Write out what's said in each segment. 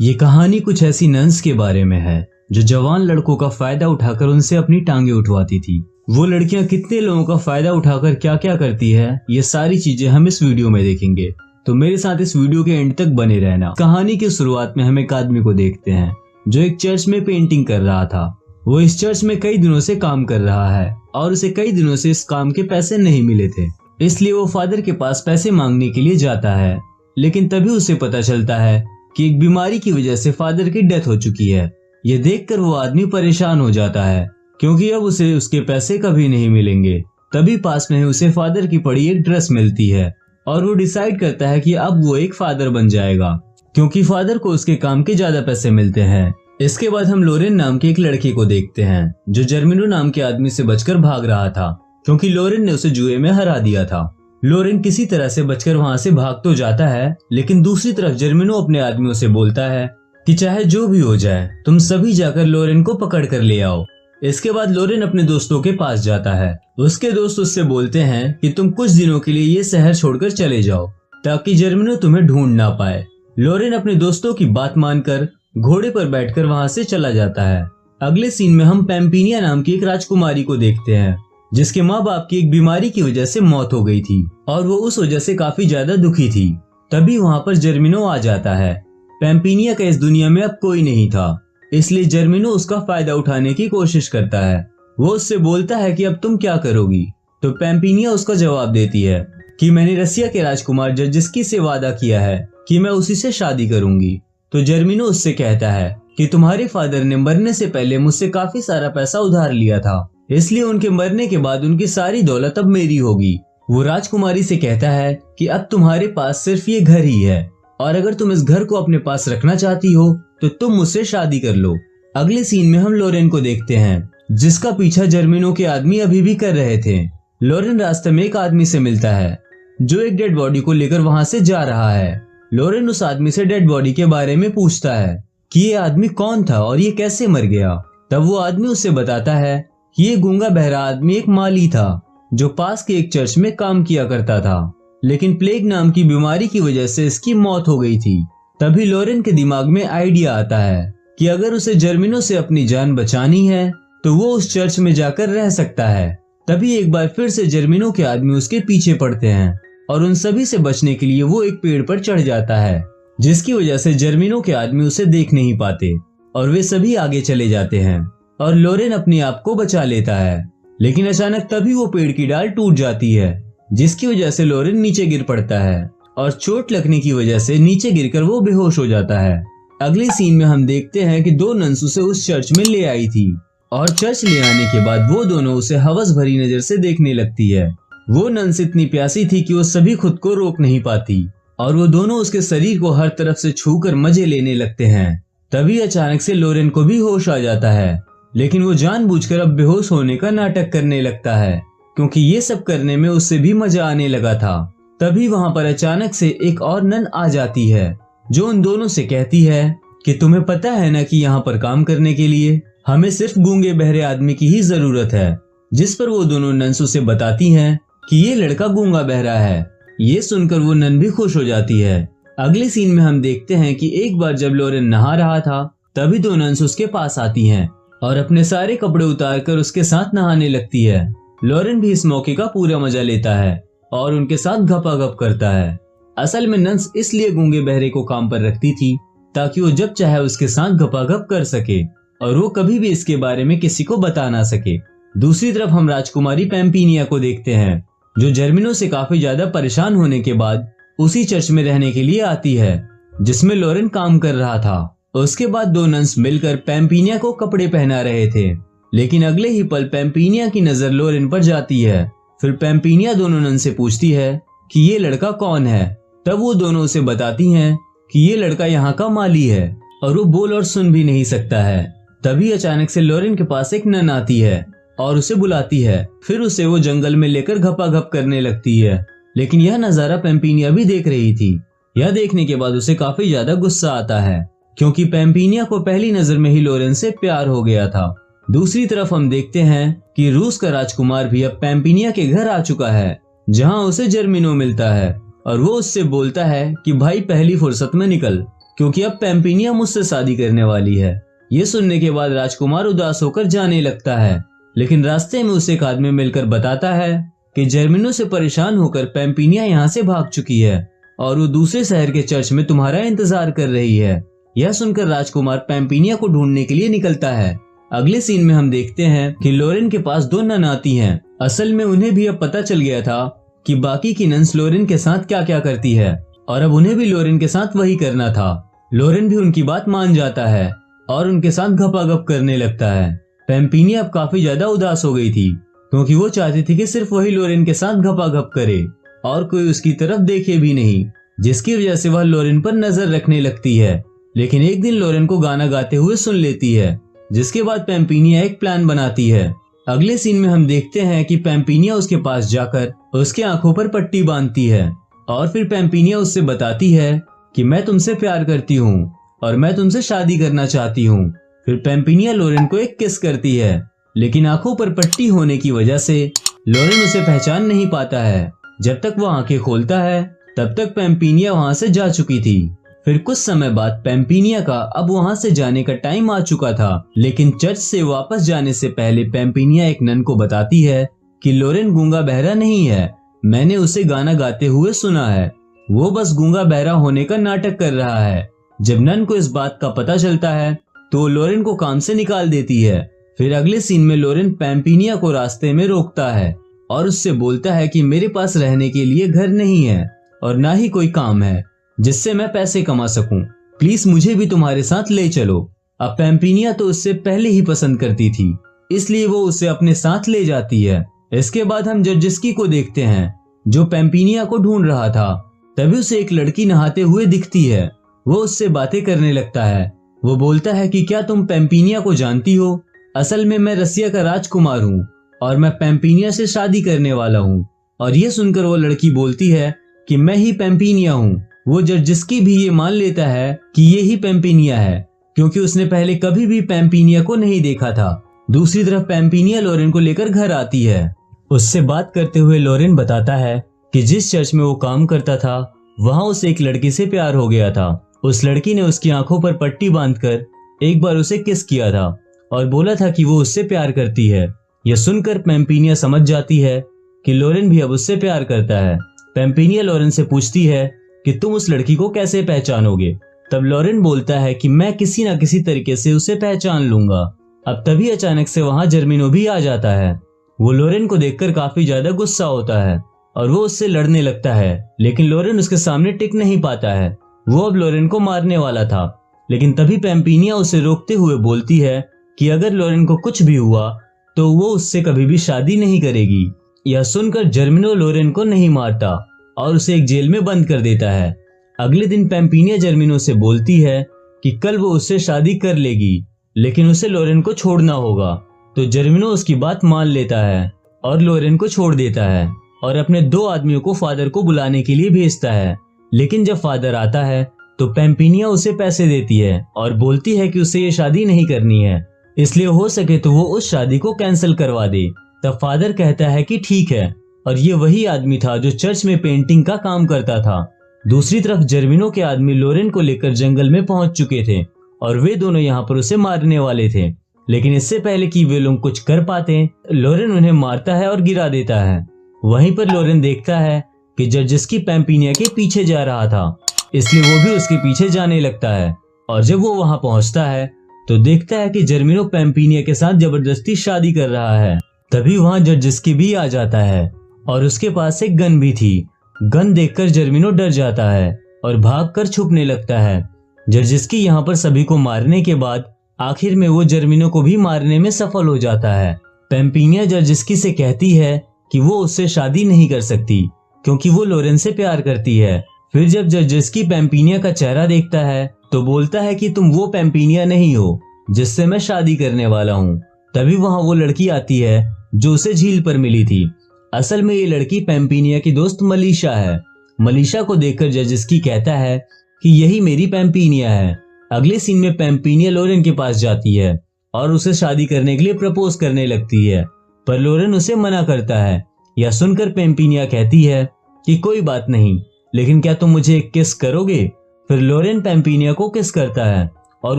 ये कहानी कुछ ऐसी नन्स के बारे में है जो जवान लड़कों का फायदा उठाकर उनसे अपनी टांगे उठवाती थी। वो लड़कियां कितने लोगों का फायदा उठाकर क्या क्या करती है, ये सारी चीजें हम इस वीडियो में देखेंगे। तो मेरे साथ इस वीडियो के एंड तक बने रहना। कहानी की शुरुआत में हम एक आदमी को देखते हैं जो एक चर्च में पेंटिंग कर रहा था। वो इस चर्च में कई दिनों से काम कर रहा है और उसे कई दिनों से इस काम के पैसे नहीं मिले थे, इसलिए वो फादर के पास पैसे मांगने के लिए जाता है। लेकिन तभी उसे पता चलता है कि एक बीमारी की वजह से फादर की डेथ हो चुकी है। ये देखकर वो आदमी परेशान हो जाता है क्योंकि अब उसे उसके पैसे कभी नहीं मिलेंगे। तभी पास में उसे फादर की पड़ी एक ड्रेस मिलती है और वो डिसाइड करता है कि अब वो एक फादर बन जाएगा क्योंकि फादर को उसके काम के ज्यादा पैसे मिलते हैं। इसके बाद हम लोरेन नाम के एक लड़के को देखते हैं जो जर्मिनो नाम के आदमी से बचकर भाग रहा था क्योंकि लोरेन ने उसे जुए में हरा दिया था। लोरेन किसी तरह से बचकर वहां से भाग तो जाता है, लेकिन दूसरी तरफ जर्मिनो अपने आदमियों से बोलता है कि चाहे जो भी हो जाए तुम सभी जाकर लोरेन को पकड़ कर ले आओ। इसके बाद लोरेन अपने दोस्तों के पास जाता है। उसके दोस्त उससे बोलते हैं कि तुम कुछ दिनों के लिए ये शहर छोड़कर चले जाओ ताकि जर्मिनो तुम्हें ढूंढ ना पाए। लोरेन अपने दोस्तों की बात मानकर घोड़े पर बैठकर वहां से चला जाता है। अगले सीन में हम पैम्पिनिया नाम की एक राजकुमारी को देखते हैं जिसके माँ बाप की एक बीमारी की वजह से मौत हो गई थी और वो उस वजह से काफी ज्यादा दुखी थी। तभी वहां पर जर्मिनो आ जाता है। पैम्पिनिया का इस दुनिया में अब कोई नहीं था, इसलिए जर्मिनो उसका फायदा उठाने की कोशिश करता है। वो उससे बोलता है कि अब तुम क्या करोगी, तो पैम्पिनिया उसका जवाब देती है कि मैंने रसिया के राजकुमार जर्जिस्की से वादा किया है कि मैं उसी से शादी करूंगी। तो जर्मिनो उससे कहता है कि तुम्हारे फादर ने मरने से पहले मुझसे काफी सारा पैसा उधार लिया था, इसलिए उनके मरने के बाद उनकी सारी दौलत अब मेरी होगी। वो राजकुमारी से कहता है कि अब तुम्हारे पास सिर्फ ये घर ही है और अगर तुम इस घर को अपने पास रखना चाहती हो तो तुम मुझसे शादी कर लो। अगले सीन में हम लोरेन को देखते हैं जिसका पीछा जर्मिनो के आदमी अभी भी कर रहे थे। लोरेन रास्ते में एक आदमी से मिलता है जो एक डेड बॉडी को लेकर वहां से जा रहा है। लोरेन उस आदमी से डेड बॉडी के बारे में पूछता है कि ये आदमी कौन था और ये कैसे मर गया। तब वो आदमी उससे बताता है कि ये गूंगा बहरा आदमी एक माली था जो पास के एक चर्च में काम किया करता था, लेकिन प्लेग नाम की बीमारी की वजह से इसकी मौत हो गई थी। तभी लोरेन के दिमाग में आइडिया आता है कि अगर उसे जर्मिनो से अपनी जान बचानी है तो वो उस चर्च में जाकर रह सकता है। तभी एक बार फिर से जर्मिनो के आदमी उसके पीछे पड़ते हैं और उन सभी से बचने के लिए वो एक पेड़ पर चढ़ जाता है, जिसकी वजह से जर्मिनो के आदमी उसे देख नहीं पाते और वे सभी आगे चले जाते हैं और लोरेन अपने आप को बचा लेता है। लेकिन अचानक तभी वो पेड़ की डाल टूट जाती है जिसकी वजह से लोरेन नीचे गिर पड़ता है और चोट लगने की वजह से नीचे गिरकर वो बेहोश हो जाता है। अगले सीन में हम देखते हैं कि दो नन्स उसे उस चर्च में ले आई थी और चर्च ले आने के बाद वो दोनों उसे हवस भरी नजर से देखने लगती है। वो नन्स इतनी प्यासी थी कि वो सभी खुद को रोक नहीं पाती और वो दोनों उसके शरीर को हर तरफ से छूकर मजे लेने लगते हैं। तभी अचानक से लोरेन को भी होश आ जाता है, लेकिन वो जानबूझकर अब बेहोश होने का नाटक करने लगता है क्योंकि ये सब करने में उससे भी मजा आने लगा था। तभी वहां पर अचानक से एक और नन आ जाती है जो उन दोनों से कहती है कि तुम्हें पता है ना कि यहाँ पर काम करने के लिए हमें सिर्फ गूंगे बहरे आदमी की ही जरूरत है। जिस पर वो दोनों नन्स उसे बताती हैं कि ये लड़का गूंगा बहरा है। ये सुनकर वो नन भी खुश हो जाती है। अगले सीन में हम देखते हैं कि एक बार जब लोरेन नहा रहा था तभी दो नन्स उसके पास आती हैं और अपने सारे कपड़े उतारकर उसके साथ नहाने लगती है। लोरेन भी इस मौके का पूरा मजा लेता है और उनके साथ गपागप करता है। असल में नन्स इसलिए गूंगे बहरे को काम पर रखती थी ताकि वो जब चाहे उसके साथ गपागप कर सके और वो कभी भी इसके बारे में किसी को बता ना सके। दूसरी तरफ हम राजकुमारी पैम्पिनिया को देखते हैं जो जर्मिनो से काफी ज्यादा परेशान होने के बाद उसी चर्च में रहने के लिए आती है जिसमें लोरेन काम कर रहा था। उसके बाद दो नन्स मिलकर पैम्पिनिया को कपड़े पहना रहे थे, लेकिन अगले ही पल पैम्पिनिया की नजर लोरेन पर जाती है। फिर पैम्पिनिया दोनों नन से पूछती है कि ये लड़का कौन है। तब वो दोनों उसे बताती हैं कि ये लड़का यहाँ का माली है और वो बोल और सुन भी नहीं सकता है। तभी अचानक से लोरेन के पास एक नन आती है और उसे बुलाती है। फिर उसे वो जंगल में लेकर घपाघप करने लगती है, लेकिन यह नजारा पैम्पिनिया भी देख रही थी। यह देखने के बाद उसे काफी ज्यादा गुस्सा आता है क्योंकि पैम्पिनिया को पहली नजर में ही लोरेन से प्यार हो गया था। दूसरी तरफ हम देखते हैं कि रूस का राजकुमार भी अब पैम्पिनिया के घर आ चुका है जहां उसे जर्मिनो मिलता है और वो उससे बोलता है कि भाई पहली फुर्सत में निकल, क्योंकि अब पैम्पिनिया मुझसे शादी करने वाली है। ये सुनने के बाद राजकुमार उदास होकर जाने लगता है, लेकिन रास्ते में उसे एक आदमी मिलकर बताता है कि जर्मिनो से परेशान होकर पैम्पिनिया यहाँ से भाग चुकी है और वो दूसरे शहर के चर्च में तुम्हारा इंतजार कर रही है। यह सुनकर राजकुमार पैम्पिनिया को ढूंढने के लिए निकलता है। अगले सीन में हम देखते हैं कि लोरेन के पास 2 नन आती हैं। असल में उन्हें भी अब पता चल गया था कि बाकी की नन्स लोरेन के साथ क्या क्या करती है और अब उन्हें भी लोरेन के साथ वही करना था। लोरेन भी उनकी बात मान जाता है और उनके साथ गपागप करने लगता है। पैम्पिनिया अब काफी ज्यादा उदास हो गई थी क्योंकि वो चाहती थी कि सिर्फ वही लोरेन के साथ गपागप करे और कोई उसकी तरफ देखे भी नहीं, जिसकी वजह से वह लोरेन पर नजर रखने लगती है। लेकिन एक दिन लोरेन को गाना गाते हुए सुन लेती है, जिसके बाद पैम्पिनिया एक प्लान बनाती है। अगले सीन में हम देखते हैं कि पैम्पिनिया उसके पास जाकर उसके आंखों पर पट्टी बांधती है और फिर पैम्पिनिया उससे बताती है कि मैं तुमसे प्यार करती हूँ और मैं तुमसे शादी करना चाहती हूँ। फिर पैम्पिनिया लोरेन को एक किस करती है, लेकिन आंखों पर पट्टी होने की वजह से लोरेन उसे पहचान नहीं पाता है। जब तक वो आंखें खोलता है तब तक पैम्पिनिया वहां से जा चुकी थी। फिर कुछ समय बाद पैम्पिनिया का अब वहां से जाने का टाइम आ चुका था, लेकिन चर्च से वापस जाने से पहले पैम्पिनिया एक नन को बताती है कि लोरेन गूंगा बहरा नहीं है, मैंने उसे गाना गाते हुए सुना है, वो बस गूंगा बहरा होने का नाटक कर रहा है। जब नन को इस बात का पता चलता है तो लोरेन को काम से निकाल देती है। फिर अगले सीन में लोरेन पैम्पिनिया को रास्ते में रोकता है और उससे बोलता है कि मेरे पास रहने के लिए घर नहीं है और ना ही कोई काम है जिससे मैं पैसे कमा सकूं, प्लीज मुझे भी तुम्हारे साथ ले चलो। अब पैम्पिनिया तो उससे पहले ही पसंद करती थी, इसलिए वो उसे अपने साथ ले जाती है। इसके बाद हम जर्जिस्की को देखते हैं जो पैम्पिनिया को ढूंढ रहा था। तभी उसे एक लड़की नहाते हुए दिखती है। वो उससे बातें करने लगता है। वो बोलता है कि क्या तुम पैम्पिनिया को जानती हो? असल में मैं रसिया का राजकुमार हूँ और मैं पैम्पिनिया से शादी करने वाला हूँ। और ये सुनकर वो लड़की बोलती है कि मैं ही पैम्पिनिया हूँ। वो जर्जिस्की भी ये मान लेता है कि ये ही पैम्पिनिया है, क्योंकि उसने पहले कभी भी पैम्पिनिया को नहीं देखा था। दूसरी तरफ पैम्पिनिया लोरेन को लेकर घर आती है। उससे बात करते हुए लोरेन बताता है कि जिस चर्च में वो काम करता था वहां उसे एक लड़की से प्यार हो गया था। उस लड़की ने उसकी आंखों पर पट्टी बांधकर एक बार उसे किस किया था और बोला था कि वो उससे प्यार करती है। यह सुनकर पैम्पिनिया समझ जाती है कि लोरेन भी अब उससे प्यार करता है। पैम्पिनिया लोरेन से पूछती है कि तुम उस लड़की को कैसे पहचानोगे? तब लोरेन बोलता है कि मैं किसी न किसी तरीके से उसे पहचान लूंगा। अब तभी अचानक से वहां जर्मिनो भी आ जाता है। वो लोरेन को देखकर काफी ज्यादा गुस्सा होता है और वो उससे लड़ने लगता है, लेकिन लोरेन उसके सामने टिक नहीं पाता है। वो अब लोरेन को मारने वाला था, लेकिन तभी पैम्पिनिया उसे रोकते हुए बोलती है कि अगर लोरेन को कुछ भी हुआ तो वो उससे कभी भी शादी नहीं करेगी। यह सुनकर जर्मिनो लोरेन को नहीं मारता और उसे एक जेल में बंद कर देता है। अगले दिन पैम्पिनिया जर्मिनो से बोलती है कि कल वो उससे शादी कर लेगी, लेकिन उसे लोरेन को छोड़ना होगा। तो जर्मिनो उसकी बात मान लेता है और लोरेन को छोड़ देता है और अपने 2 आदमियों को फादर को बुलाने के लिए भेजता है। लेकिन जब फादर आता है तो पैम्पिनिया उसे पैसे देती है और बोलती है कि उसे ये शादी नहीं करनी है, इसलिए हो सके तो वो उस शादी को कैंसिल करवा दे। तब फादर कहता है कि ठीक है, और ये वही आदमी था जो चर्च में पेंटिंग का काम करता था। दूसरी तरफ जर्मिनो के आदमी लोरेन को लेकर जंगल में पहुंच चुके थे और वे दोनों यहाँ पर उसे मारने वाले थे, लेकिन इससे पहले कि वे लोग कुछ कर पाते लोरेन उन्हें मारता है और गिरा देता है। वहीं पर लोरेन देखता है कि जर्जिस्की पैम्पिनिया के पीछे जा रहा था, इसलिए वो भी उसके पीछे जाने लगता है। और जब वो वहां पहुंचता है तो देखता है कि जर्मिनो पैम्पिनिया के साथ जबरदस्ती शादी कर रहा है। तभी वहां जर्जिस्की भी आ जाता है और उसके पास एक गन भी थी। गन देखकर जर्मिनो डर जाता है और भागकर छुपने लगता है। जर्जिस्की यहाँ पर सभी को मारने के बाद आखिर में वो जर्मिनो को भी मारने में सफल हो जाता है। पैम्पिनिया जर्जिस्की से कहती है कि वो उससे शादी नहीं कर सकती क्योंकि वो लोरेन से प्यार करती है। फिर जब जर्जिस्की पैम्पिनिया का चेहरा देखता है तो बोलता है कि तुम वो पैम्पिनिया नहीं हो जिससे मैं शादी करने वाला हूँ। तभी वहां वो लड़की आती है जो उसे झील पर मिली थी। असल में ये लड़की पैम्पिनिया की दोस्त मलीशा है। मलीशा को देखकर जर्जिस्की कहता है कि यही मेरी पैम्पिनिया है। अगले सीन में पैम्पिनिया लोरेन के पास जाती है और उसे शादी करने के लिए प्रपोज करने लगती है, पर लोरेन उसे मना करता है। यह सुनकर पैम्पिनिया कहती है कि कोई बात नहीं, लेकिन क्या तुम मुझे एक किस करोगे? फिर लोरेन पैम्पिनिया को किस करता है और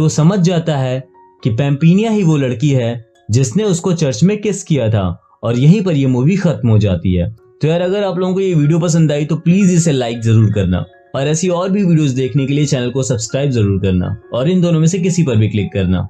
वो समझ जाता है कि पैम्पिनिया ही वो लड़की है जिसने उसको चर्च में किस किया था, और यहीं पर ये मूवी खत्म हो जाती है। तो यार अगर आप लोगों को ये वीडियो पसंद आई तो प्लीज इसे लाइक जरूर करना, और ऐसी और भी वीडियोस देखने के लिए चैनल को सब्सक्राइब जरूर करना, और इन दोनों में से किसी पर भी क्लिक करना।